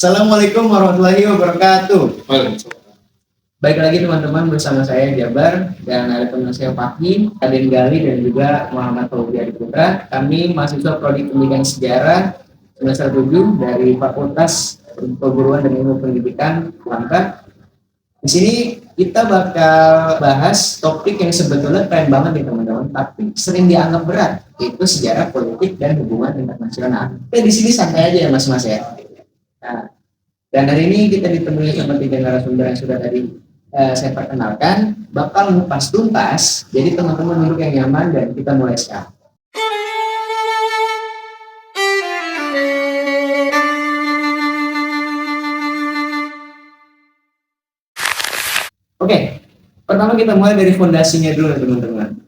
Assalamualaikum warahmatullahi wabarakatuh. Baik lagi teman-teman, bersama saya Jabar dan ada teman saya Fakih, Aden Gali dan juga Muhammad Fauzi Adi Putra. Kami mahasiswa Prodi Pendidikan Sejarah semester 7 dari Fakultas Perguruan dan Ilmu Pendidikan Langkat. Di sini kita bakal bahas topik yang sebetulnya keren banget nih teman-teman, tapi sering dianggap berat, yaitu sejarah politik dan hubungan internasional. Di sini santai aja ya mas-mas ya. Nah, dan hari ini kita ditemui sama 3 narasumber yang sudah tadi saya perkenalkan, bakal ngupas tuntas. Jadi teman-teman duduk yang nyaman dan kita mulai sekarang. Oke, pertama kita mulai dari fondasinya dulu teman-teman.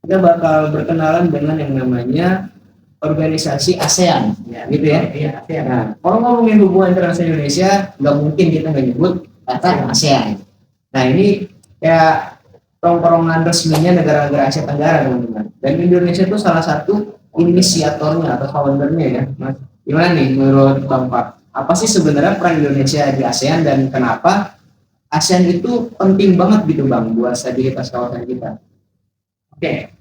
Kita bakal berkenalan dengan yang namanya organisasi ASEAN, ya, gitu ya. Iya, ASEAN. Nah, kalau ngomongin hubungan internasional Indonesia, nggak mungkin kita nggak nyebut kata ASEAN. Nah, ini kayak tongkrongan resminya negara-negara Asia Tenggara, teman-teman. Dan Indonesia itu salah satu inisiatornya atau foundernya ya, Mas. Gimana nih menurut Bang Pak? Apa sih sebenarnya peran Indonesia di ASEAN dan kenapa ASEAN itu penting banget gitu Bang buat stabilitas kawasan kita? Oke.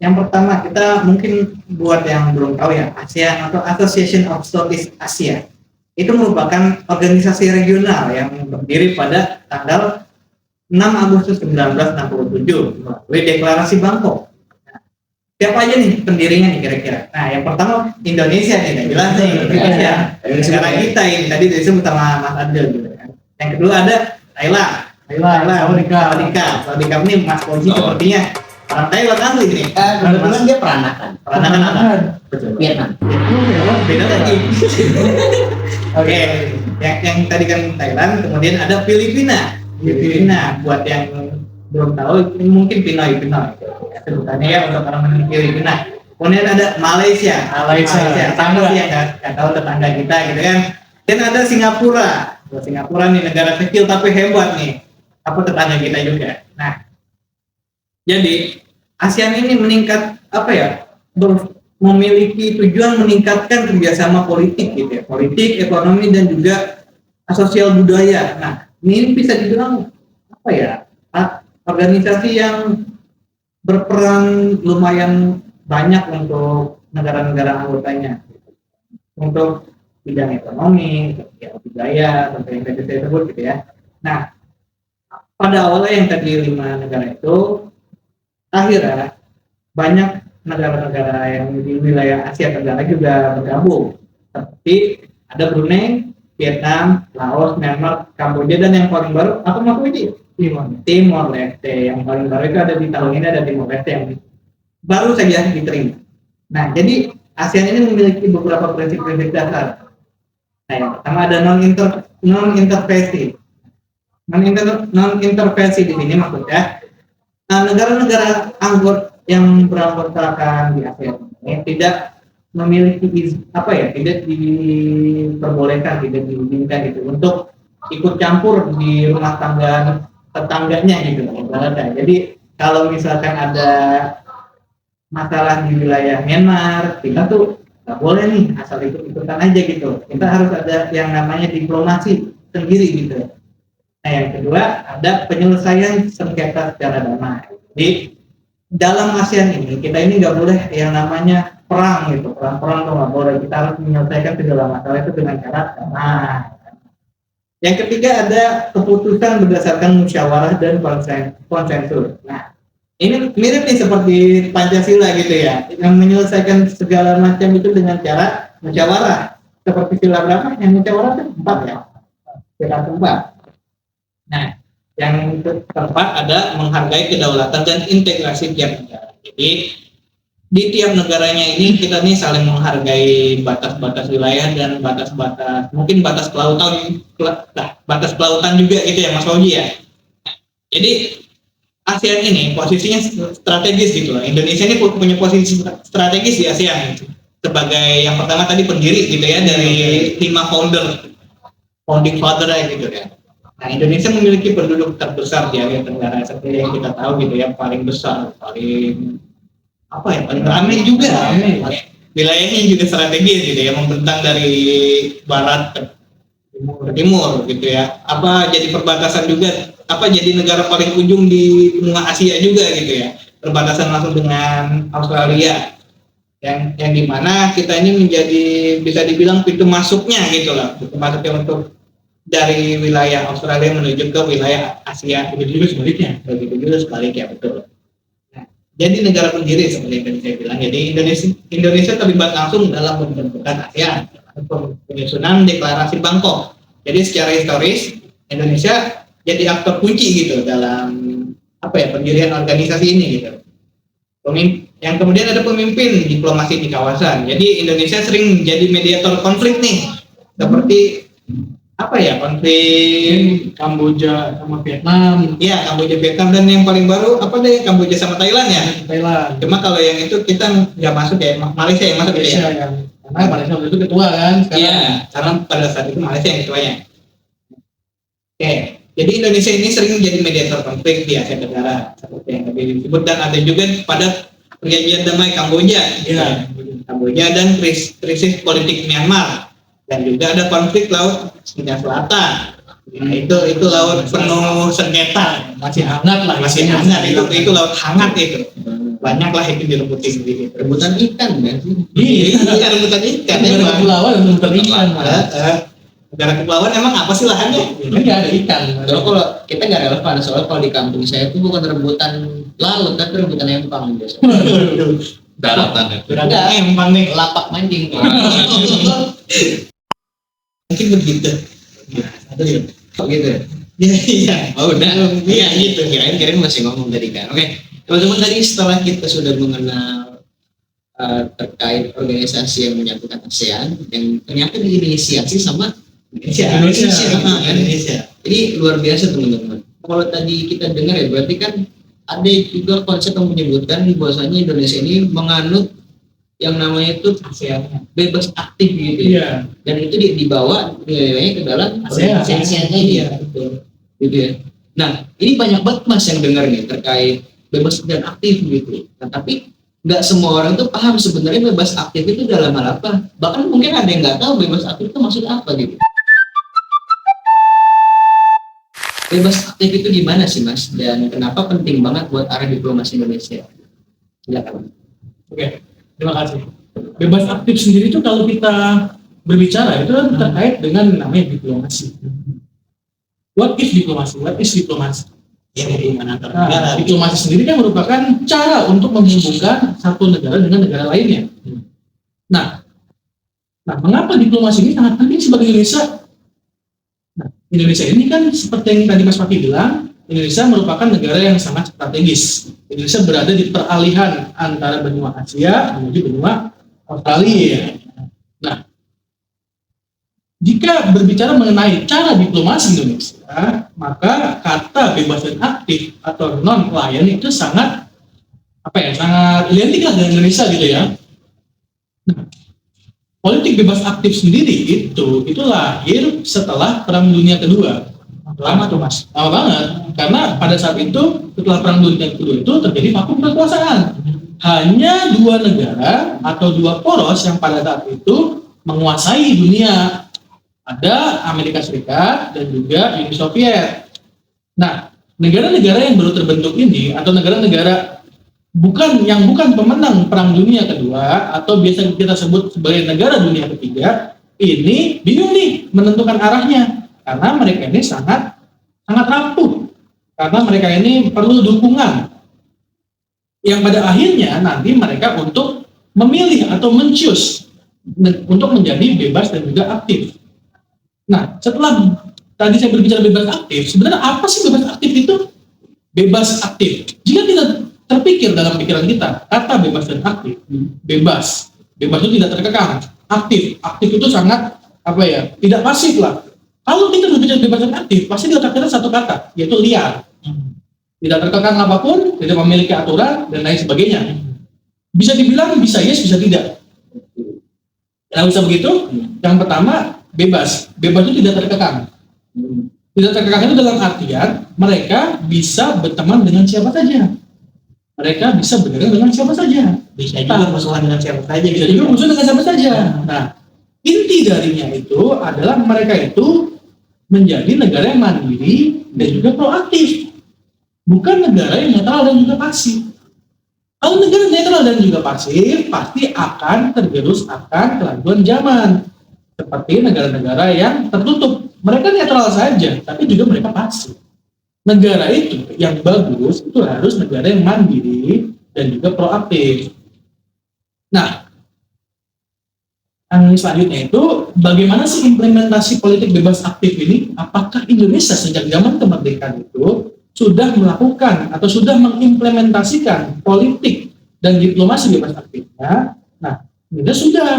Yang pertama kita mungkin buat yang belum tahu ya, ASEAN atau Association of Southeast Asia itu merupakan organisasi regional yang berdiri pada tanggal 6 Agustus 1967 melalui Deklarasi Bangkok. Nah, siapa aja nih pendirinya nih kira-kira? Nah, yang pertama Indonesia nih, jelas nih Indonesia. Negara kita ini tadi disebut sama Mas Adel gitu kan. Yang kedua ada Thailand, Saudi ini Mas Fauzi sepertinya orang Thailand asli nih. Kebetulan dia peranakan apa? Betul. Vietnam. Beda lagi. Oke, yang tadi kan Thailand, kemudian ada Filipina. Buat yang belum tahu, mungkin Pinoy. Sebutannya ya untuk orang Filipina. Kemudian ada Malaysia. Tetangga sih yang nggak tahu tetangga kita gitu kan. Dan ada Singapura. Singapura nih negara kecil tapi hebat nih. Apa tetangga kita juga. Nah, jadi ASEAN ini meningkat memiliki tujuan meningkatkan kerjasama politik gitu ya, politik, ekonomi dan juga sosial budaya. Nah, ini bisa dibilang organisasi yang berperan lumayan banyak untuk negara-negara anggotanya untuk bidang ekonomi, sosial budaya, seperti yang tadi saya sebut gitu ya. Nah, pada awalnya yang tadi 5 negara itu akhirnya banyak negara-negara yang di wilayah Asia Tenggara juga bergabung, seperti ada Brunei, Vietnam, Laos, Myanmar, Kamboja, dan yang paling baru apa Mas Widi? Timor Leste. Yang paling baru itu ada di tahun ini, ada Timor Leste yang baru saja diterima. Nah, jadi ASEAN ini memiliki beberapa prinsip-prinsip dasar. Nah, yang pertama ada non-intervensi. Non-intervensi di sini maksudnya negara-negara anggota yang beranggotakan di ASEAN ini tidak memiliki tidak diperbolehkan, tidak diizinkan gitu untuk ikut campur di rumah tangga tetangganya gitu. Jadi kalau misalkan ada masalah di wilayah Myanmar, kita tuh nggak boleh nih asal ikut-ikutan aja gitu. Kita harus ada yang namanya diplomasi sendiri gitu. Nah, yang kedua ada penyelesaian sengketa secara damai. Jadi dalam ASEAN ini kita ini nggak boleh yang namanya perang gitu, perang tuh nggak boleh. Kita harus menyelesaikan segala masalah itu dengan cara damai. Yang ketiga ada keputusan berdasarkan musyawarah dan konsensus. Nah, ini mirip nih seperti Pancasila gitu ya, yang menyelesaikan segala macam itu dengan cara musyawarah. Seperti sila berapa? Yang musyawarah itu 4 ya, sila 4. Nah, yang keempat ada menghargai kedaulatan dan integrasi tiap negara. Jadi di tiap negaranya ini kita nih saling menghargai batas-batas wilayah dan batas-batas mungkin batas kelautan juga gitu ya Mas Fauzi ya. Jadi ASEAN ini posisinya strategis gitu loh. Indonesia ini punya posisi strategis di ASEAN sebagai yang pertama tadi pendiri gitu ya dari 5 founding father gitu ya. Nah, Indonesia memiliki penduduk terbesar di Asia Tenggara seperti yang kita tahu gitu ya, paling besar, paling ramai juga. Wilayahnya juga strategis gitu ya, membentang dari barat ke timur gitu ya. Apa jadi perbatasan juga, apa jadi negara paling ujung di benua Asia juga gitu ya. Perbatasan langsung dengan Australia. Yang dimana kita ini menjadi bisa dibilang pintu masuknya gitu lah, pintu masuknya untuk dari wilayah Australia menuju ke wilayah Asia. Begitu juga sebaliknya betul. Nah, jadi negara pendiri seperti yang saya bilang, jadi Indonesia terlibat langsung dalam pembentukan ASEAN, penyusunan deklarasi Bangkok. Jadi secara historis Indonesia jadi aktor kunci gitu dalam pendirian organisasi ini gitu. Yang kemudian ada pemimpin diplomasi di kawasan. Jadi Indonesia sering menjadi mediator konflik nih, seperti konflik Kamboja sama Vietnam. Iya, Kamboja, Vietnam, dan yang paling baru Kamboja sama Thailand ya. Thailand. Cuma kalau yang itu kita nggak masuk ya, Malaysia yang masuk Malaysia ya. Karena Malaysia waktu itu ketua kan. Iya, karena pada saat itu Malaysia yang ketuanya. Oke. Jadi Indonesia ini sering menjadi mediator konflik di Asia Tenggara seperti yang tadi disebut, dan ada juga pada perjanjian damai Kamboja, Kamboja dan krisis politik Myanmar, dan juga ada konflik laut Cina Selatan. Nah, itu laut penuh sengketa, Masih hangat lah. masih hangat itu laut hangat itu. Banyak lah itu direbutin gitu. Rebutan ikan kan sih? Iya, rebutan ikan Negara emang. kepulauan rebutan ikan. Negara kepulauan emang apa sih lahannya? Kan nggak ada ikan. Kalau kita nggak relevan, soalnya kalau di kampung saya itu bukan rebutan laut, tapi rebutan empang biasanya. Daratan ya. Enggak, empang nih. Lapak mancing. Mungkin begitu. Oh gitu ya? Iya. Oh udah. Iya gitu. Kirain masih ngomong tadi kan. Oke, teman-teman, tadi setelah kita sudah mengenal terkait organisasi yang menyatukan ASEAN yang ternyata diinisiasi sama Indonesia. Jadi luar biasa teman-teman. Kalau tadi kita dengar ya, berarti kan ada juga konsep yang menyebutkan bahwasanya Indonesia ini menganut yang namanya itu ASEAN. bebas aktif gitu ya. Dan itu dibawa nilai-nilainya ke dalam ASEAN. Iya, betul. Gitu ya. Nah, ini banyak banget Mas yang dengar nih terkait bebas dan aktif gitu. Nah, tapi nggak semua orang tuh paham sebenarnya bebas aktif itu dalam hal apa. Bahkan mungkin ada yang nggak tahu bebas aktif itu maksud apa gitu. Bebas aktif itu gimana sih Mas? Dan kenapa penting banget buat arah diplomasi Indonesia? Silakan. Oke, terima kasih. Bebas aktif sendiri itu kalau kita berbicara itu terkait dengan namanya diplomasi. What is diplomasi? What is diplomasi? Ya, hubungan antar Nah, negara. diplomasi sendiri kan merupakan cara untuk menghubungkan satu negara dengan negara lainnya. Nah, mengapa diplomasi ini sangat penting sebagai Indonesia? Nah, Indonesia ini kan seperti yang tadi Mas Fakih bilang, Indonesia merupakan negara yang sangat strategis. Indonesia berada di peralihan antara benua Asia menuju benua Australia. Nah, jika berbicara mengenai cara diplomasi Indonesia, maka kata bebas dan aktif atau non-client itu sangat sangat identik lah dengan Indonesia gitu ya. Nah, politik bebas aktif sendiri itu lahir setelah Perang Dunia Kedua. Lama tuh Mas, lama banget. Karena pada saat itu setelah Perang Dunia Kedua itu terjadi vakum kekuasaan. Hanya dua negara atau dua poros yang pada saat itu menguasai dunia. Ada Amerika Serikat dan juga Uni Soviet. Nah, negara-negara yang baru terbentuk ini atau negara-negara bukan pemenang Perang Dunia Kedua atau biasa kita sebut sebagai negara dunia ketiga, ini bingung nih menentukan arahnya karena mereka ini sangat rapuh. Karena mereka ini perlu dukungan. Yang pada akhirnya nanti mereka untuk memilih atau men-choose untuk menjadi bebas dan juga aktif. Nah, setelah tadi saya berbicara bebas aktif, sebenarnya apa sih bebas aktif itu? Bebas aktif. Jika kita terpikir dalam pikiran kita, kata bebas dan aktif, bebas itu tidak terkekang. Aktif itu sangat tidak pasif lah. Kalau kita berbicara bebas dan aktif, pasti di otak kita satu kata, yaitu liar. Tidak terkekang apapun, tidak memiliki aturan dan lain sebagainya. Bisa dibilang bisa yes, bisa tidak. Nah, bisa begitu? Yang pertama, bebas itu tidak terkekang. Tidak terkekang itu dalam artian mereka bisa berteman dengan siapa saja. Mereka bisa berdagang dengan siapa saja. Bisa juga musuhan dengan siapa saja. Bisa juga musuh dengan siapa saja. Nah, inti darinya itu adalah mereka itu menjadi negara yang mandiri dan juga proaktif, bukan negara yang netral dan juga pasif. Kalau negara netral dan juga pasif, pasti akan tergerus akan kelajuan zaman. Seperti negara-negara yang tertutup. Mereka netral saja, tapi juga mereka pasif. Negara itu yang bagus, itu harus negara yang mandiri dan juga proaktif. Nah, yang selanjutnya itu, bagaimana sih implementasi politik bebas aktif ini? Apakah Indonesia sejak zaman kemerdekaan itu sudah melakukan atau sudah mengimplementasikan politik dan diplomasi bebas aktifnya? Nah, Indonesia sudah.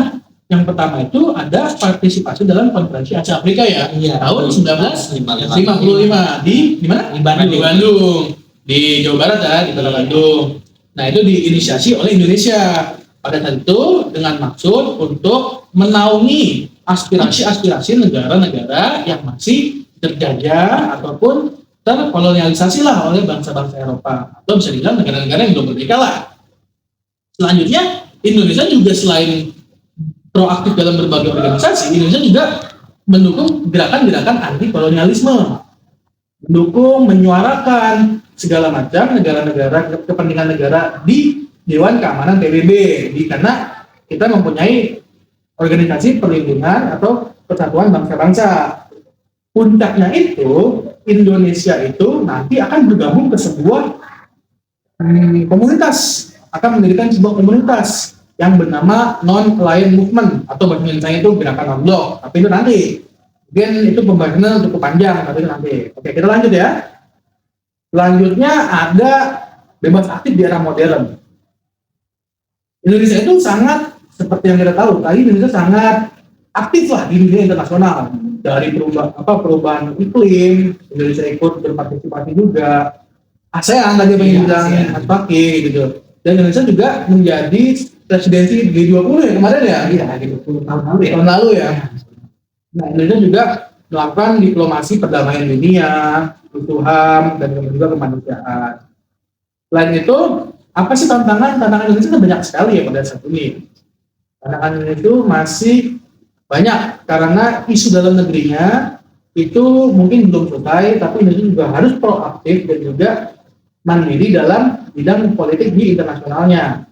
Yang pertama itu ada partisipasi dalam konferensi Asia Afrika ya, tahun 1955 di mana? Di Bandung, di Jawa Barat ya, di Kota Bandung. Nah, itu diinisiasi oleh Indonesia pada saat itu dengan maksud untuk menaungi aspirasi-aspirasi negara-negara yang masih terjajah ataupun terkolonialisasi lah oleh bangsa-bangsa Eropa, atau bisa dibilang negara-negara yang belum merdeka lah. Selanjutnya, Indonesia juga selain proaktif dalam berbagai organisasi, Indonesia juga mendukung gerakan-gerakan anti kolonialisme, mendukung, menyuarakan segala macam negara-negara, kepentingan negara di Dewan Keamanan PBB, karena kita mempunyai organisasi perlindungan atau persatuan bangsa-bangsa. Puncaknya itu, Indonesia itu nanti akan bergabung ke sebuah komunitas, akan mendirikan sebuah komunitas yang bernama Non-Aligned Movement, atau bahasa Indonesia itu gerakan non-blok. Tapi itu nanti, mungkin itu pembahasannya cukup panjang, tapi itu nanti. Oke, kita lanjut ya. Selanjutnya ada bebas aktif di era modern. Indonesia itu sangat, seperti yang kita tahu, tadi Indonesia sangat aktif lah di dunia internasional. Dari perubahan iklim, Indonesia ikut berpartisipasi juga. ASEAN tadi yang bilang Mas Paki gitu. Dan Indonesia juga menjadi presidensi G20 ya kemarin ya? Iya, G20 tahun lalu ya. Nah, Indonesia juga melakukan diplomasi perdamaian dunia, HAM, dan juga kemanusiaan. Selain itu, apa sih tantangan Indonesia itu banyak sekali ya pada saat ini. Tantangan itu masih banyak karena isu dalam negerinya itu mungkin belum selesai, tapi Indonesia juga harus proaktif dan juga mandiri dalam bidang politik di internasionalnya.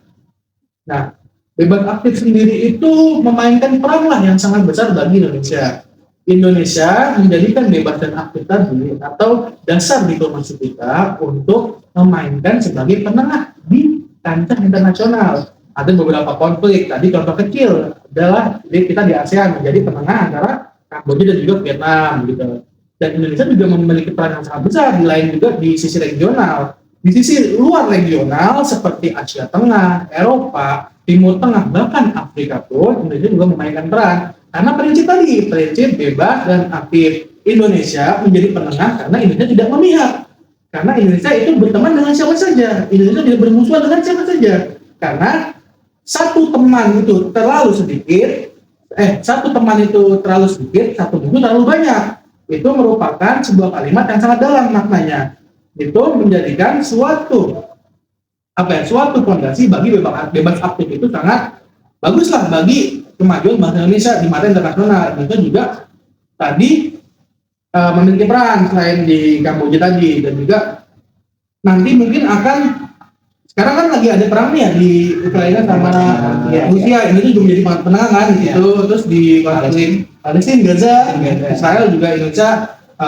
Nah, bebas aktif sendiri itu memainkan peran lah yang sangat besar bagi Indonesia. Indonesia menjadikan bebas dan aktif tadi atau dasar diplomasi kita untuk memainkan sebagai penengah di kancah internasional. Ada beberapa konflik, tadi contoh kecil adalah kita di ASEAN menjadi penengah antara Kamboja dan juga Vietnam gitu. Dan Indonesia juga memiliki peran yang sangat besar di sisi regional. Di sisi luar regional seperti Asia Tengah, Eropa, Timur Tengah, bahkan Afrika pun Indonesia juga memainkan peran. Karena prinsip bebas dan aktif. Indonesia menjadi penengah karena Indonesia tidak memihak. Karena Indonesia itu berteman dengan siapa saja. Indonesia tidak bermusuhan dengan siapa saja. Karena satu teman itu terlalu sedikit, satu musuh terlalu banyak. Itu merupakan sebuah kalimat yang sangat dalam maknanya. Itu menjadikan suatu fondasi bagi bebas aktif itu sangat baguslah bagi kemajuan bangsa Indonesia di mata internasional. Indonesia juga tadi memiliki peran selain di Kamboja tadi, dan juga nanti mungkin sekarang kan lagi ada perang nih ya di Ukraina sama Rusia. Indonesia juga menjadi penengah kan gitu. Terus di Palestina, Gaza, Israel juga Indonesia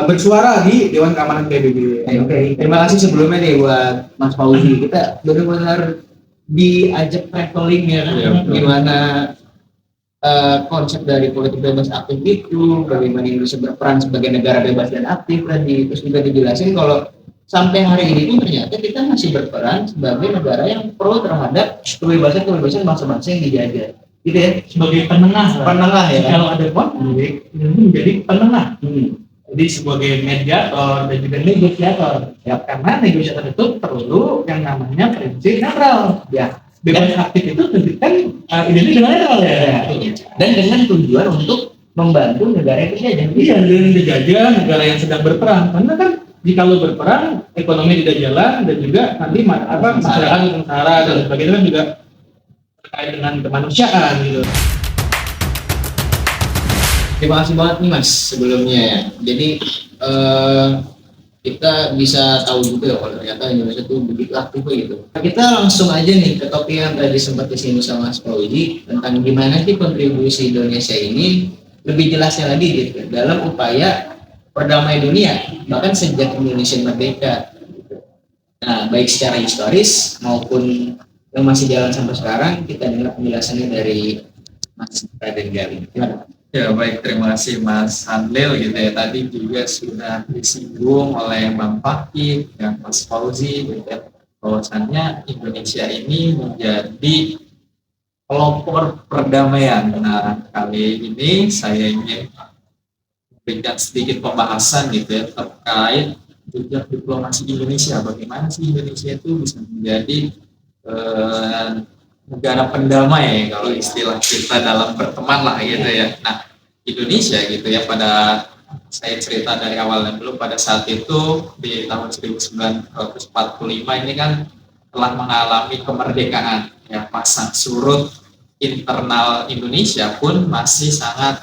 bersuara di Dewan Keamanan PBB. Oke. Terima kasih sebelumnya nih buat Mas Fauzi. Kita benar-benar diajak traveling ya, gimana konsep dari politik bebas aktif itu, bagaimana Indonesia berperan sebagai negara bebas dan aktif tadi. Terus juga dijelasin kalau sampai hari ini pun ternyata kita masih berperan sebagai negara yang pro terhadap kebebasan bangsa-bangsa yang dijajah. Gitu ya, sebagai penengah ya. Kalau ada konflik, ini menjadi penengah. Jadi sebagai mediator dan juga negosiator. Ya, karena negosiator itu perlu yang namanya prinsip netral. Ya. Bebas aktif itu kan identik dengan netral ya. Dan dengan tujuan untuk membantu negara yang terjajah. Iya, dengan dijajah negara yang sedang berperang. Karena kan jika lo berperang, ekonomi tidak jalan, dan juga nanti masyarakat sengsara dan sebagainya kan juga terkait dengan kemanusiaan gitu. Terima kasih banget nih Mas sebelumnya ya. Jadi kita bisa tahu juga kalau ternyata Indonesia itu begitu aktif gitu. Kita langsung aja nih ke topik yang tadi sempat disinggung sama Mas Fauzi tentang gimana sih kontribusi Indonesia ini lebih jelasnya lagi gitu dalam upaya perdamaian dunia bahkan sejak Indonesia merdeka. Nah, baik secara historis maupun yang masih jalan sampai sekarang, kita dengar penjelasannya dari Mas Raden Gali. Ya baik, terima kasih Mas Handlil gitu ya. Tadi juga sudah disinggung oleh Bang Fakih dan Mas Fauzi gitu ya, bahwasannya Indonesia ini menjadi pelopor perdamaian. Nah, kali ini saya ingin memberikan sedikit pembahasan gitu ya terkait jejak diplomasi Indonesia. Bagaimana sih Indonesia itu bisa menjadi negara pendamai kalau istilah kita dalam berteman lah gitu ya. Nah, Indonesia gitu ya, pada saya cerita dari awalnya dulu, pada saat itu di tahun 1945 ini kan telah mengalami kemerdekaan ya. Pasang surut internal Indonesia pun masih sangat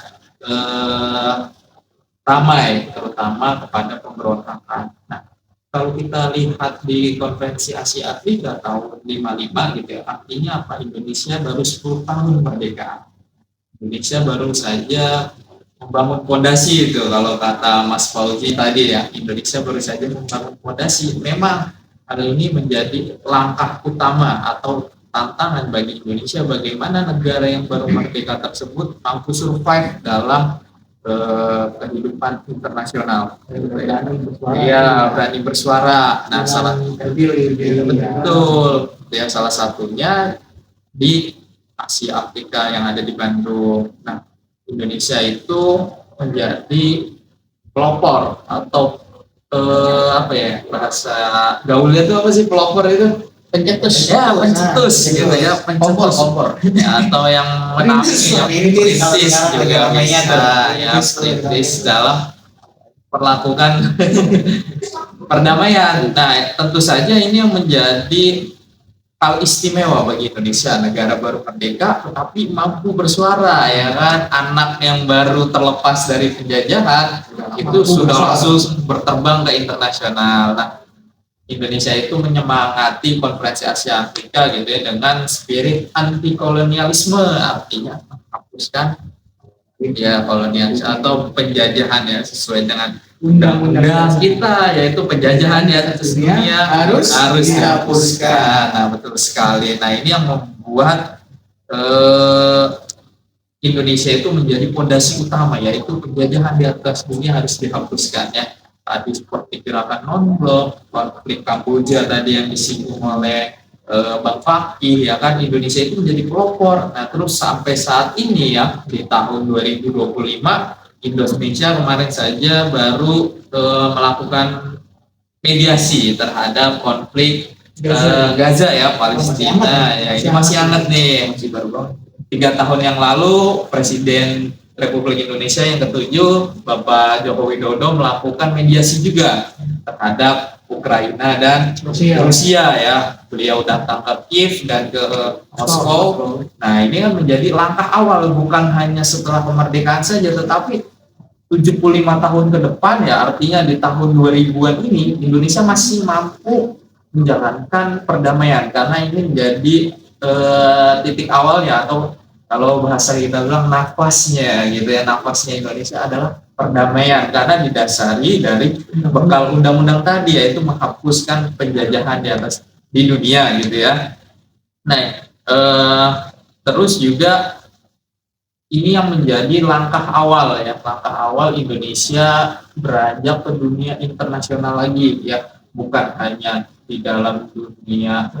ramai, terutama kepada pemberontakan. Nah, kalau kita lihat di Konferensi Asia Afrika tahun 55 gitu ya, artinya apa? Indonesia baru 10 tahun merdeka. Indonesia baru saja membangun fondasi itu, kalau kata Mas Fauzi tadi ya, Indonesia baru saja membangun fondasi. Memang hal ini menjadi langkah utama atau tantangan bagi Indonesia, bagaimana negara yang baru merdeka tersebut mampu survive dalam kehidupan internasional. Iya, berani bersuara. Nah, betul ya, salah satunya di Asia Afrika yang ada di Bandung. Nah, Indonesia itu menjadi pelopor atau apa ya, bahasa gaulnya itu apa sih pelopor itu? Pencetus ya, pencetus gitu ya, pencetus ya, atau yang menangis ya, perintis juga bisa ya, perintis dalam perlakukan perdamaian. Nah, tentu saja ini yang menjadi hal istimewa bagi Indonesia, negara baru merdeka tetapi mampu bersuara ya kan. Anak yang baru terlepas dari penjajahan itu sudah langsung berterbang ke internasional. Nah, Indonesia itu menyemangati Konferensi Asia Afrika gitu ya dengan spirit anti kolonialisme, artinya menghapuskan ya kolonialisme atau penjajahan ya, sesuai dengan undang-undang kita, yaitu penjajahan di atas dunia harus dihapuskan. Nah, betul sekali. Nah, ini yang membuat Indonesia itu menjadi fondasi utama, yaitu penjajahan di atas dunia harus dihapuskan ya. Tadi seperti gerakan non-blok, konflik Kamboja tadi yang disinggung oleh Bang Fakih ya kan, Indonesia itu menjadi pelopor. Nah, terus sampai saat ini ya, di tahun 2025 Indonesia kemarin saja baru melakukan mediasi terhadap konflik Gaza ya, Palestina ya, ini masih hangat nih, masih baru banget. 3 tahun yang lalu Presiden Republik Indonesia yang ke-7 Bapak Joko Widodo melakukan mediasi juga terhadap Ukraina dan Rusia ya. Beliau datang ke Kiev dan ke Moskow. Nah, ini kan menjadi langkah awal, bukan hanya setelah kemerdekaan saja, tetapi 75 tahun ke depan ya, artinya di tahun 2000-an ini Indonesia masih mampu menjalankan perdamaian, karena ini menjadi titik awalnya, atau kalau bahasa kita bilang nafasnya gitu ya, nafasnya Indonesia adalah perdamaian, karena didasari dari bekal undang-undang tadi, yaitu menghapuskan penjajahan di dunia gitu ya. Nah, terus juga ini yang menjadi langkah awal ya, langkah awal Indonesia beranjak ke dunia internasional lagi ya, bukan hanya di dalam dunia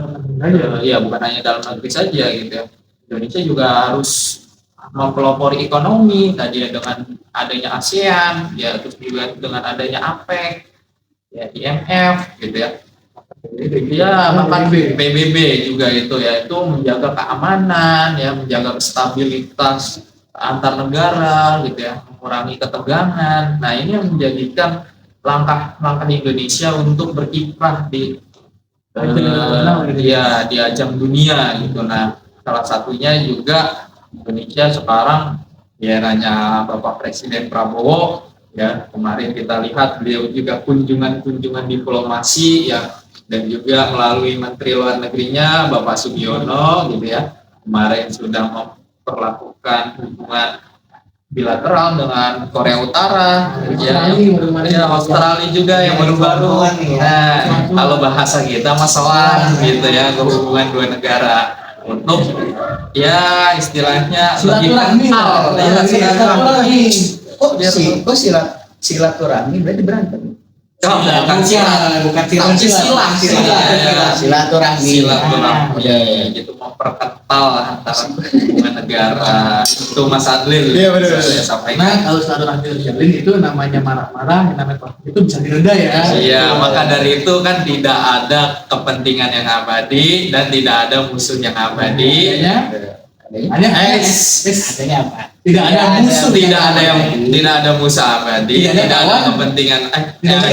ya, bukan hanya dalam negeri saja gitu ya. Indonesia juga harus mempelopori ekonomi tadi ya, dengan adanya ASEAN ya, terus juga dengan adanya APEC ya, IMF gitu ya. Ya, bahkan PBB juga itu ya, itu menjaga keamanan ya, menjaga stabilitas antar negara gitu ya, mengurangi ketegangan. Nah, ini yang menjadikan langkah-langkah Indonesia untuk berkiprah di di ajang dunia gitu. Nah, salah satunya juga Indonesia sekarang di eranya Bapak Presiden Prabowo. Ya, kemarin kita lihat beliau juga kunjungan diplomasi ya, dan juga melalui Menteri Luar Negerinya Bapak Sugiono gitu ya. Kemarin sudah memperlakukan hubungan bilateral dengan Korea Utara, Australia juga yang baru-baru. Nah, kalau bahasa kita masalah gitu ya, hubungan dua negara untuk ya istilahnya lebih kental ya, silaturahmi. Silaturahmi berarti berantem. Bukan silaturahmi gitu, memperkental antara hubungan negara. Itu Mas Adlil. Iya benar. Saya sampaikan. Nah, kalau silaturahmi terjalin itu namanya marah-marah, namanya konflik itu bisa direda ya. Iya, maka dari itu kan tidak ada kepentingan yang abadi dan tidak ada musuh yang abadi. Adanya apa? Tidak ada musuh, tidak ada musuh abadi, tidak ada kepentingan tidak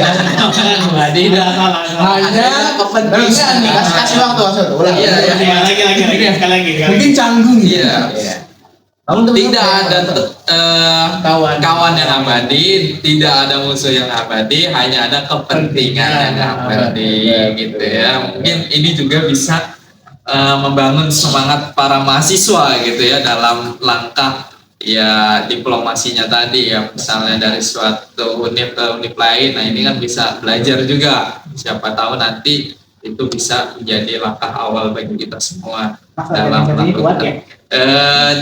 hanya kepentingan. Kasih waktu ulang. Lagi. Mungkin canggung. Iya. Tidak ada kawan yang abadi, tidak ada musuh yang abadi, hanya ada kepentingan yang abadi gitu ya. Mungkin ini juga bisa membangun semangat para mahasiswa gitu ya dalam langkah ya diplomasinya tadi ya, misalnya dari suatu univ ke univ lain. Nah ini kan bisa belajar juga, siapa tahu nanti itu bisa menjadi langkah awal bagi kita semua dalam melakukan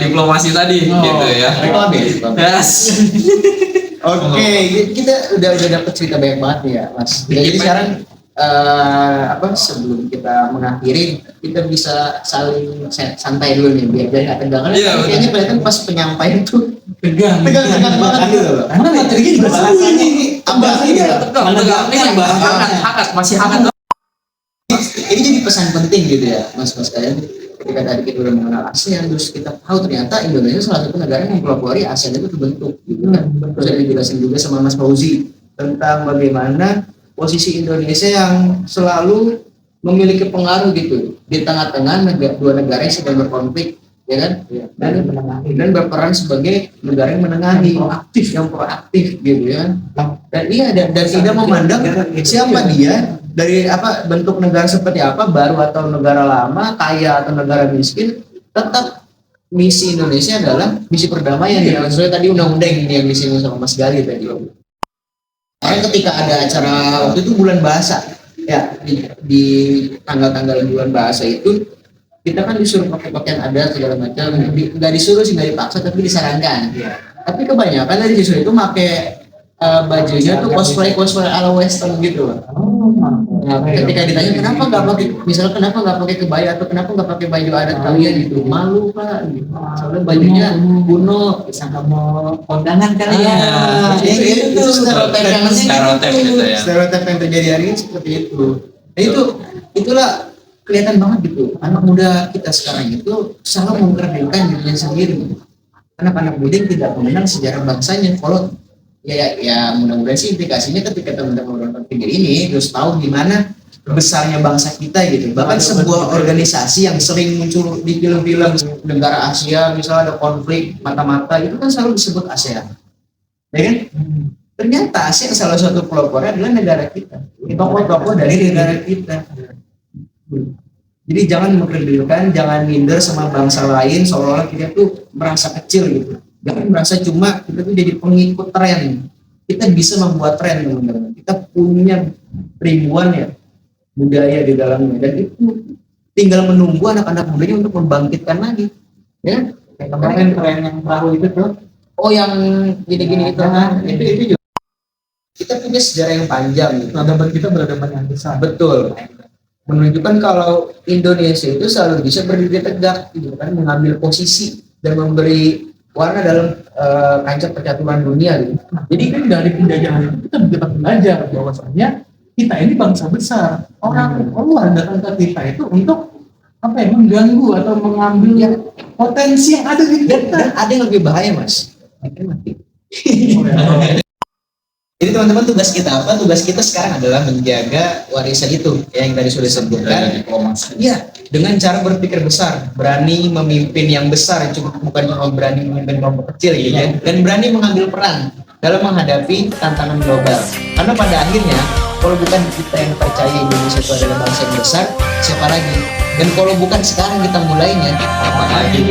diplomasi tadi gitu ya. Yes. Oke, kita udah dapat cerita banyak banget nih ya Mas. Jadi sekarang sebelum kita mengakhiri, kita bisa saling santai dulu nih biar nggak tegang. Kayaknya kelihatan pas penyampaian tuh tegang banget gitu loh. Karena materinya juga hangat, masih hangat. Ini jadi pesan penting gitu ya mas kalian. Ketika tadi kita udah mengenal ASEAN, terus kita tahu ternyata Indonesia salah satu negara yang mempelopori ASEAN itu terbentuk gitu kan. Terus ada dijelasin juga sama Mas Fauzi tentang bagaimana posisi Indonesia yang selalu memiliki pengaruh gitu di tengah-tengah dua negara yang sedang berkonflik, ya kan? Dan berperan sebagai negara yang menengahi, yang proaktif gitu ya. Dan tidak memandang siapa dia, dari bentuk negara seperti apa, baru atau negara lama, kaya atau negara miskin, tetap misi Indonesia adalah misi perdamaian yang sesuai tadi undang-undang ini yang disinggung sama Mas Gali tadi. Karena ketika ada acara waktu itu bulan bahasa ya, di tanggal-tanggal bulan bahasa itu kita kan disuruh pakai pakaian adat segala macam, nggak disuruh sih, nggak dipaksa tapi disarankan. Tapi kebanyakan dari siswa itu pakai bajunya tuh cosplay ala western gitu. Nah, ketika ditanya kenapa nggak pakai, misalnya kenapa nggak pakai kebaya atau kenapa nggak pakai baju adat kalian gitu, malu pak, gitu. Soalnya bajunya kuno, disangka mau kondangan kali ya. Itu stereotip yang terjadi hari ini seperti itu. Nah, itulah kelihatan banget gitu. Anak muda kita sekarang itu selalu memperkenalkan dirinya sendiri. Anak-anak muda yang tidak mengenal sejarah bangsanya. Kalau ya mudah-mudahan sih implikasinya ketika teman-teman menonton video ini terus tahu gimana besarnya bangsa kita gitu. Bahkan sebuah organisasi yang sering muncul di film-film negara Asia, misalnya ada konflik mata-mata, itu kan selalu disebut ASEAN, ya kan? Ternyata ASEAN salah satu pelopornya adalah negara kita, tokoh-tokoh dari negara kita. Jadi jangan mengkerdilkan, jangan minder sama bangsa lain seolah-olah kita tuh merasa kecil gitu. Jangan merasa cuma kita tuh jadi pengikut tren. Kita bisa membuat tren, teman-teman. Kita punya ribuan ya budaya di dalamnya, dan itu tinggal menunggu anak-anak mudanya untuk membangkitkan lagi. Ya, kayak kemarin tren yang perahu itu tuh. Oh, yang gini-gini itu kan. Itu juga. Kita punya sejarah yang panjang. Peradaban kita peradaban yang besar. Betul. Menunjukkan kalau Indonesia itu selalu bisa berdiri tegak, gitu kan, mengambil posisi dan memberi warna dalam kancah percaturan dunia gitu. Jadi kan dari penjajahan itu kita bisa belajar bahwasanya kita ini bangsa besar. Orang luar datang ke kita itu untuk mengganggu atau mengambil potensi yang ada di kita. Dan ada yang lebih bahaya mas. Jadi teman-teman, tugas kita apa? Tugas kita sekarang adalah menjaga warisan itu yang tadi sudah disebutkan. Iya. dengan cara berpikir besar, berani memimpin yang besar, bukan cuma berani memimpin kelompok kecil gitu ya, dan berani mengambil peran dalam menghadapi tantangan global. Karena pada akhirnya, kalau bukan kita yang percaya Indonesia itu adalah bangsa yang besar, siapa lagi? Dan kalau bukan sekarang kita mulainya, siapa lagi?